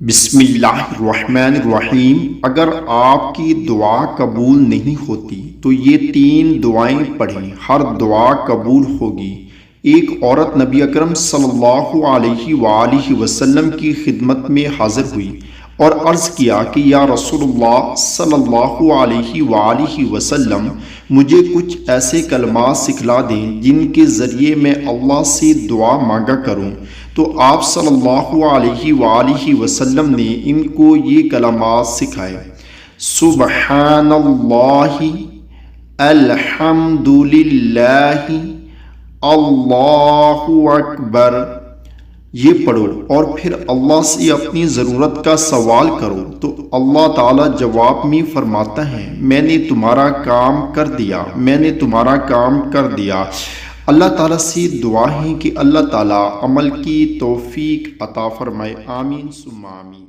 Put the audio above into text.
بسم اللہ الرحمن الرحیم۔ اگر آپ کی دعا قبول نہیں ہوتی تو یہ 3 دعائیں پڑھیں، ہر دعا قبول ہوگی۔ ایک عورت نبی اکرم صلی اللہ علیہ وآلہ وسلم کی خدمت میں حاضر ہوئی اور عرض کیا کہ یا رسول اللہ صلی اللہ علیہ وآلہ وسلم، مجھے کچھ ایسے کلمات سکھلا دیں جن کے ذریعے میں اللہ سے دعا مانگا کروں۔ تو آپ صلی اللہ علیہ وآلہ وسلم نے ان کو یہ کلمات سکھائے: سبحان اللہ، الحمد للہ، اللہ اکبر۔ یہ پڑھو اور پھر اللہ سے اپنی ضرورت کا سوال کرو تو اللہ تعالیٰ جواب میں فرماتا ہے، میں نے تمہارا کام کر دیا، میں نے تمہارا کام کر دیا۔ اللہ تعالیٰ سے دعا ہے کہ اللہ تعالیٰ عمل کی توفیق عطا فرمائے۔ آمین ثم آمین۔